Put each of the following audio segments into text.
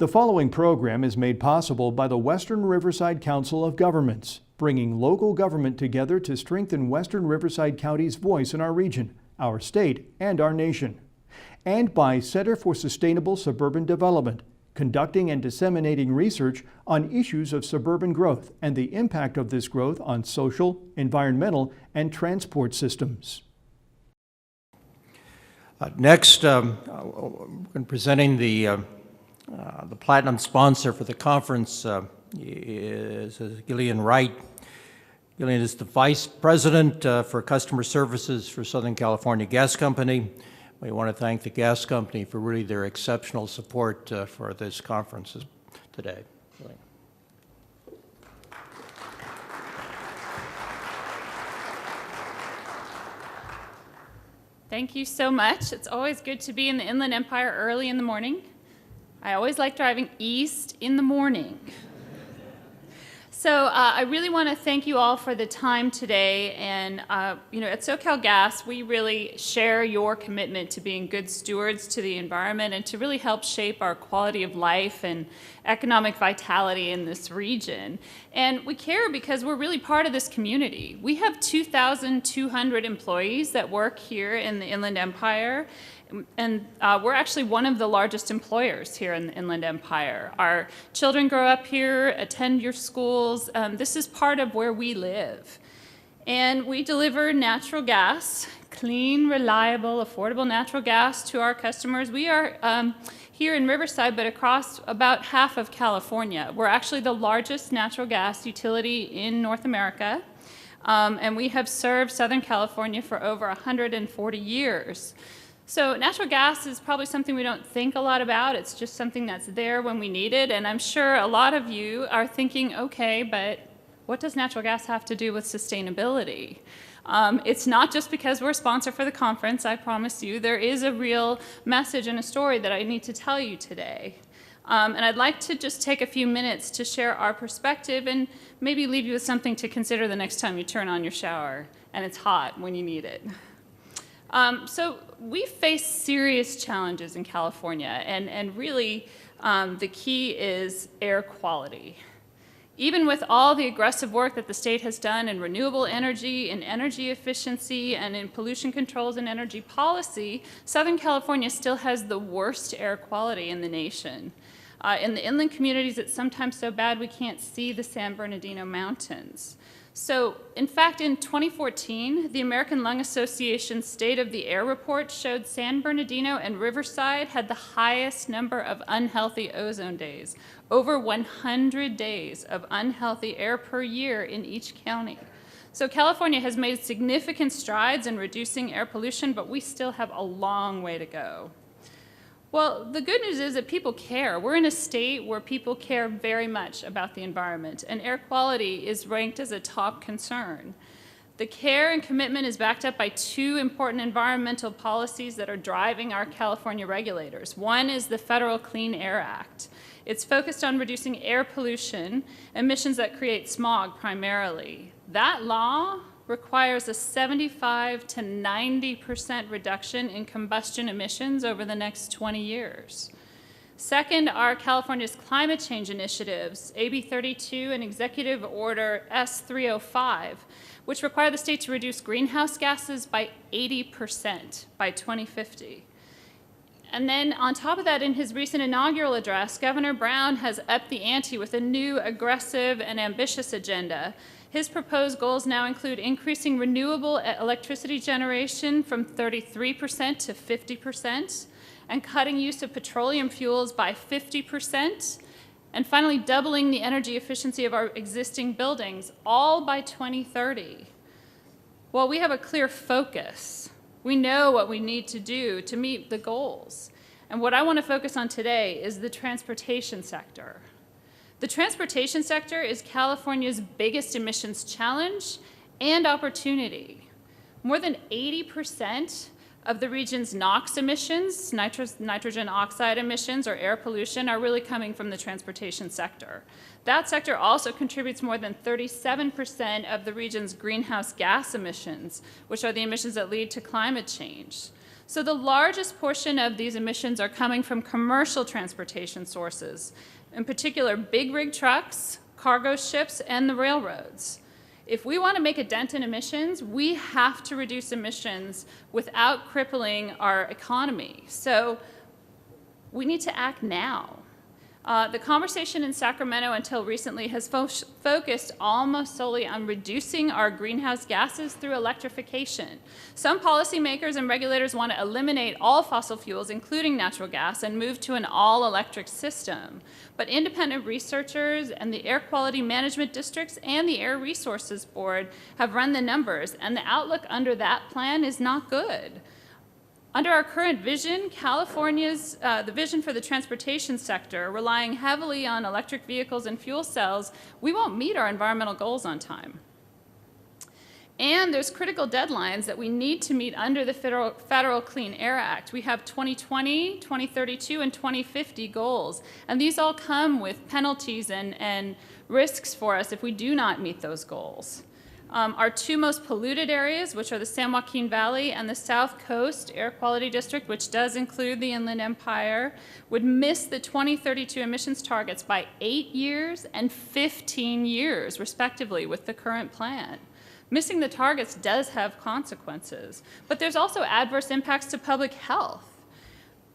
The following program is made possible by the Western Riverside Council of Governments, bringing local government together to strengthen Western Riverside County's voice in our region, our state, and our nation. And by Center for Sustainable Suburban Development, conducting and disseminating research on issues of suburban growth and the impact of this growth on social, environmental, and transport systems. Next, presenting the platinum sponsor for the conference is Gillian Wright. Gillian is the Vice President for Customer Services for Southern California Gas Company. We want to thank the gas company for really their exceptional support for this conference today. Gillian. Thank you so much. It's always good to be in the Inland Empire early in the morning. I always like driving east in the morning. So I really want to thank you all for the time today. And at SoCal Gas, we really share your commitment to being good stewards to the environment and to really help shape our quality of life and economic vitality in this region. And we care because we're really part of this community. We have 2,200 employees that work here in the Inland Empire. And we're actually one of the largest employers here in the Inland Empire. Our children grow up here, attend your schools. This is part of where we live. And we deliver natural gas, clean, reliable, affordable natural gas to our customers. We are here in Riverside, but across about half of California. We're actually the largest natural gas utility in North America. And we have served Southern California for over 140 years. So natural gas is probably something we don't think a lot about. It's just something that's there when we need it. And I'm sure a lot of you are thinking, okay, but what does natural gas have to do with sustainability? It's not just because we're a sponsor for the conference, I promise you. There is a real message and a story that I need to tell you today. And I'd like to just take a few minutes to share our perspective and maybe leave you with something to consider the next time you turn on your shower and it's hot when you need it. So we face serious challenges in California, and really the key is air quality. Even with all the aggressive work that the state has done in renewable energy, in energy efficiency, and in pollution controls and energy policy, Southern California still has the worst air quality in the nation. In the inland communities, it's sometimes so bad we can't see the San Bernardino Mountains. So, in fact, in 2014, the American Lung Association's State of the Air report showed San Bernardino and Riverside had the highest number of unhealthy ozone days, over 100 days of unhealthy air per year in each county. So California has made significant strides in reducing air pollution, but we still have a long way to go. Well, the good news is that people care. We're in a state where people care very much about the environment, and air quality is ranked as a top concern. The care and commitment is backed up by two important environmental policies that are driving our California regulators. One is the Federal Clean Air Act. It's focused on reducing air pollution, emissions that create smog primarily. That law requires a 75 to 90% reduction in combustion emissions over the next 20 years. Second are California's climate change initiatives, AB 32 and Executive Order S 305, which require the state to reduce greenhouse gases by 80% by 2050. And then on top of that, in his recent inaugural address, Governor Brown has upped the ante with a new aggressive and ambitious agenda. His proposed goals now include increasing renewable electricity generation from 33% to 50%, and cutting use of petroleum fuels by 50%, and finally doubling the energy efficiency of our existing buildings, all by 2030. Well, we have a clear focus. We know what we need to do to meet the goals. And what I want to focus on today is the transportation sector. The transportation sector is California's biggest emissions challenge and opportunity. More than 80% of the region's NOx emissions, nitrogen oxide emissions, or air pollution, are really coming from the transportation sector. That sector also contributes more than 37% of the region's greenhouse gas emissions, which are the emissions that lead to climate change. So the largest portion of these emissions are coming from commercial transportation sources, in particular big rig trucks, cargo ships, and the railroads. If we want to make a dent in emissions, we have to reduce emissions without crippling our economy. So we need to act now. The conversation in Sacramento until recently has focused almost solely on reducing our greenhouse gases through electrification. Some policymakers and regulators want to eliminate all fossil fuels, including natural gas, and move to an all-electric system. But independent researchers and the Air Quality Management Districts and the Air Resources Board have run the numbers, and the outlook under that plan is not good. Under our current vision, California's, the vision for the transportation sector, relying heavily on electric vehicles and fuel cells, we won't meet our environmental goals on time. And there's critical deadlines that we need to meet under the Federal Clean Air Act. We have 2020, 2032, and 2050 goals, and these all come with penalties and risks for us if we do not meet those goals. Our two most polluted areas, which are the San Joaquin Valley and the South Coast Air Quality District, which does include the Inland Empire, would miss the 2032 emissions targets by 8 years and 15 years, respectively, with the current plan. Missing the targets does have consequences, but there's also adverse impacts to public health.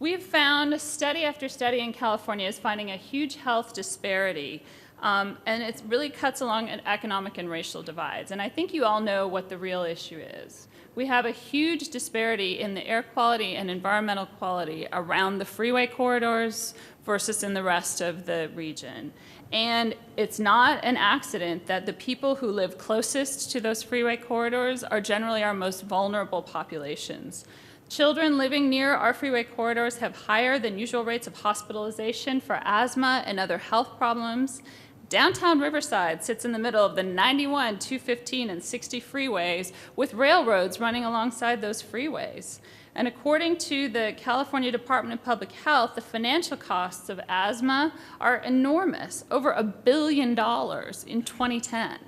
We've found study after study in California is finding a huge health disparity. And it really cuts along economic and racial divides. And I think you all know what the real issue is. We have a huge disparity in the air quality and environmental quality around the freeway corridors versus in the rest of the region. And it's not an accident that the people who live closest to those freeway corridors are generally our most vulnerable populations. Children living near our freeway corridors have higher than usual rates of hospitalization for asthma and other health problems. Downtown Riverside sits in the middle of the 91, 215, and 60 freeways with railroads running alongside those freeways. And according to the California Department of Public Health, the financial costs of asthma are enormous, over $1 billion in 2010.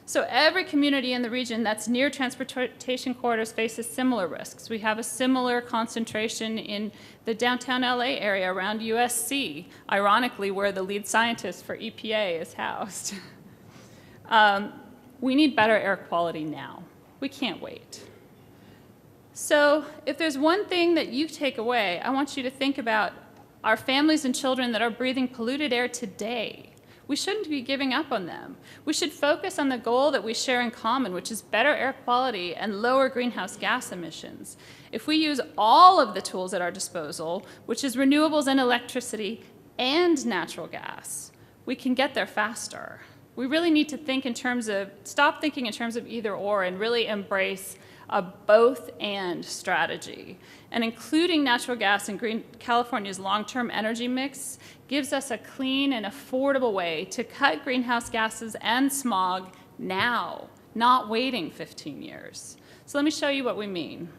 So every community in the region that's near transportation corridors faces similar risks. We have a similar concentration in the downtown LA area around USC, ironically where the lead scientist for EPA is housed. We need better air quality now. We can't wait. So if there's one thing that you take away, I want you to think about our families and children that are breathing polluted air today. We shouldn't be giving up on them. We should focus on the goal that we share in common, which is better air quality and lower greenhouse gas emissions. If we use all of the tools at our disposal, which is renewables and electricity and natural gas, we can get there faster. We really need to think in terms of, stop thinking in terms of either or and really embrace a both and strategy. And including natural gas in California's long-term energy mix gives us a clean and affordable way to cut greenhouse gases and smog now, not waiting 15 years. So let me show you what we mean.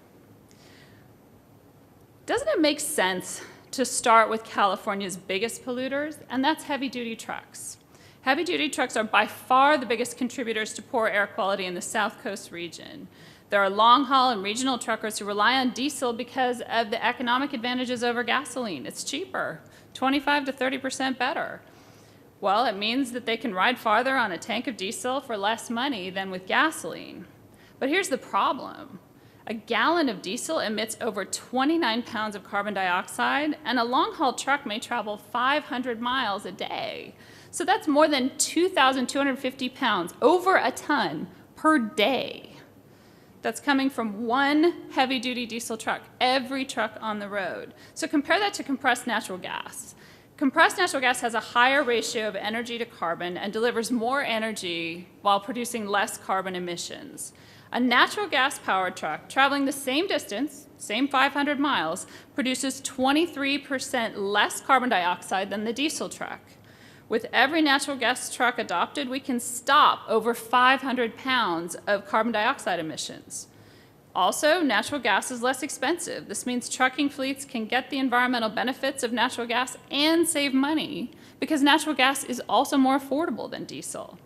Doesn't it make sense to start with California's biggest polluters? And that's heavy-duty trucks. Heavy-duty trucks are by far the biggest contributors to poor air quality in the South Coast region. There are long-haul and regional truckers who rely on diesel because of the economic advantages over gasoline. It's cheaper, 25 to 30% better. Well, it means that they can ride farther on a tank of diesel for less money than with gasoline. But here's the problem. A gallon of diesel emits over 29 pounds of carbon dioxide, and a long-haul truck may travel 500 miles a day. So that's more than 2,250 pounds, over a ton, per day. That's coming from one heavy-duty diesel truck, every truck on the road. So compare that to compressed natural gas. Compressed natural gas has a higher ratio of energy to carbon and delivers more energy while producing less carbon emissions. A natural gas-powered truck traveling the same distance, same 500 miles, produces 23% less carbon dioxide than the diesel truck. With every natural gas truck adopted, we can stop over 500 pounds of carbon dioxide emissions. Also, natural gas is less expensive. This means trucking fleets can get the environmental benefits of natural gas and save money because natural gas is also more affordable than diesel.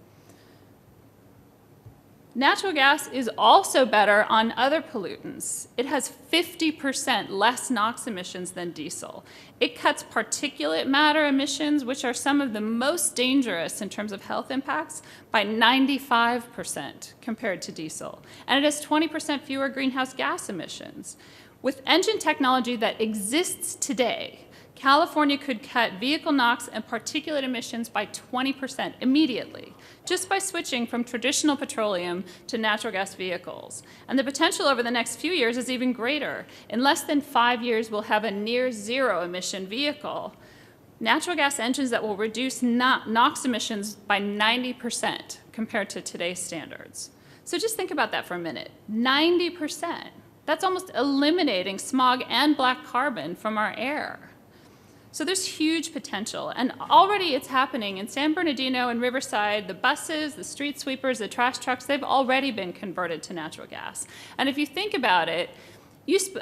Natural gas is also better on other pollutants. It has 50% less NOx emissions than diesel. It cuts particulate matter emissions, which are some of the most dangerous in terms of health impacts, by 95% compared to diesel. And it has 20% fewer greenhouse gas emissions. With engine technology that exists today, California could cut vehicle NOx and particulate emissions by 20% immediately, just by switching from traditional petroleum to natural gas vehicles. And the potential over the next few years is even greater. In less than 5 years, we'll have a near zero emission vehicle. Natural gas engines that will reduce NOx emissions by 90% compared to today's standards. So just think about that for a minute. 90%. That's almost eliminating smog and black carbon from our air. So there's huge potential, and already it's happening in San Bernardino and Riverside. The buses, the street sweepers, the trash trucks, they've already been converted to natural gas. And if you think about it,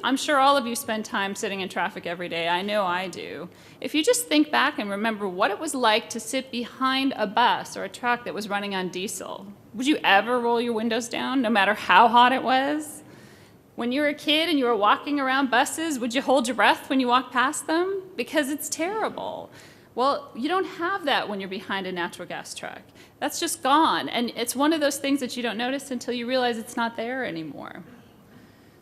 I'm sure all of you spend time sitting in traffic every day. I know I do. If you just think back and remember what it was like to sit behind a bus or a truck that was running on diesel, would you ever roll your windows down, no matter how hot it was? When you were a kid and you were walking around buses, would you hold your breath when you walked past them? Because it's terrible. Well, you don't have that when you're behind a natural gas truck. That's just gone. And it's one of those things that you don't notice until you realize it's not there anymore.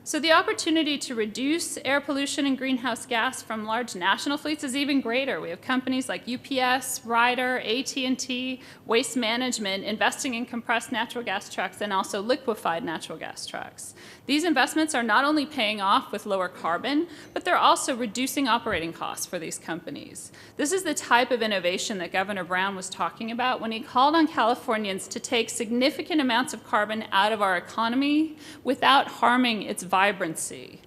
So the opportunity to reduce air pollution and greenhouse gas from large national fleets is even greater. We have companies like UPS, Ryder, AT&T, Waste Management investing in compressed natural gas trucks and also liquefied natural gas trucks. These investments are not only paying off with lower carbon, but they're also reducing operating costs for these companies. This is the type of innovation that Governor Brown was talking about when he called on Californians to take significant amounts of carbon out of our economy without harming its vibrancy.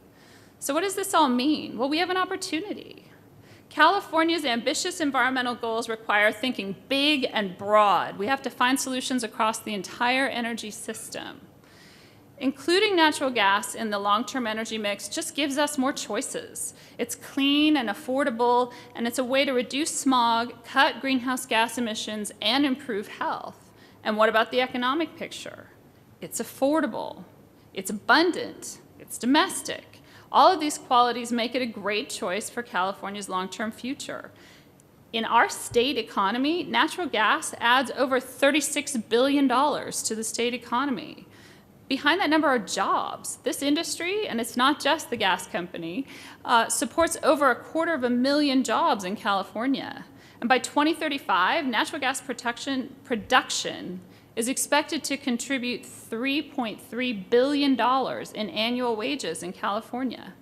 So what does this all mean? Well, we have an opportunity. California's ambitious environmental goals require thinking big and broad. We have to find solutions across the entire energy system. Including natural gas in the long-term energy mix just gives us more choices. It's clean and affordable, and it's a way to reduce smog, cut greenhouse gas emissions, and improve health. And what about the economic picture? It's affordable, it's abundant, it's domestic. All of these qualities make it a great choice for California's long-term future. In our state economy, natural gas adds over $36 billion to the state economy. Behind that number are jobs. This industry, and it's not just the gas company, supports over 250,000 jobs in California. And by 2035, natural gas production is expected to contribute $3.3 billion in annual wages in California.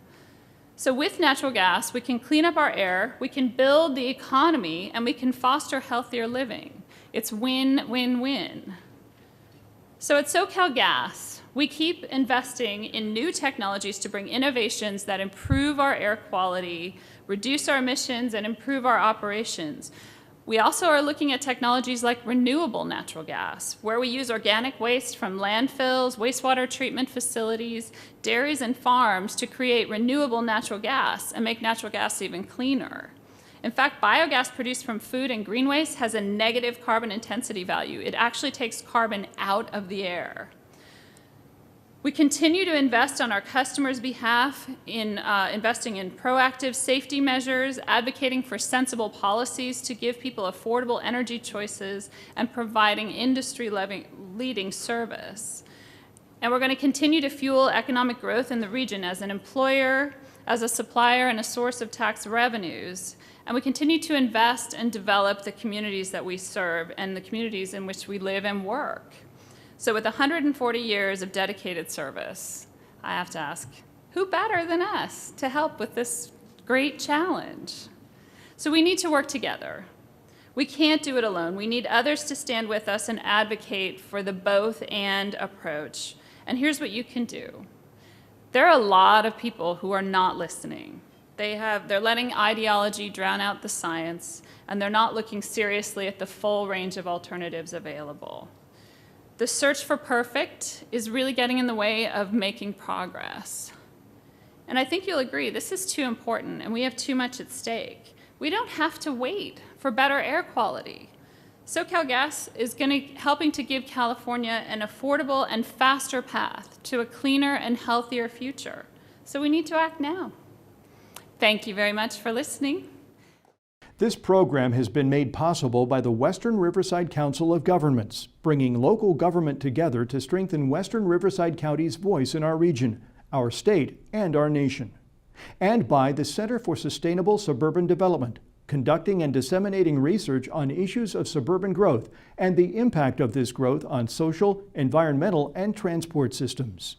So with natural gas, we can clean up our air, we can build the economy, and we can foster healthier living. It's win-win-win. So at SoCalGas, we keep investing in new technologies to bring innovations that improve our air quality, reduce our emissions, and improve our operations. We also are looking at technologies like renewable natural gas, where we use organic waste from landfills, wastewater treatment facilities, dairies, and farms to create renewable natural gas and make natural gas even cleaner. In fact, biogas produced from food and green waste has a negative carbon intensity value. It actually takes carbon out of the air. We continue to invest on our customers' behalf in investing in proactive safety measures, advocating for sensible policies to give people affordable energy choices, and providing industry-leading service. And we're going to continue to fuel economic growth in the region as an employer, as a supplier, and a source of tax revenues. And we continue to invest and develop the communities that we serve and the communities in which we live and work. So with 140 years of dedicated service, I have to ask, who better than us to help with this great challenge? So we need to work together. We can't do it alone. We need others to stand with us and advocate for the both-and approach. And here's what you can do. There are a lot of people who are not listening. They're letting ideology drown out the science, and they're not looking seriously at the full range of alternatives available. The search for perfect is really getting in the way of making progress. And I think you'll agree, this is too important, and we have too much at stake. We don't have to wait for better air quality. SoCalGas is helping to give California an affordable and faster path to a cleaner and healthier future. So we need to act now. Thank you very much for listening. This program has been made possible by the Western Riverside Council of Governments, bringing local government together to strengthen Western Riverside County's voice in our region, our state, and our nation. And by the Center for Sustainable Suburban Development, conducting and disseminating research on issues of suburban growth and the impact of this growth on social, environmental, and transport systems.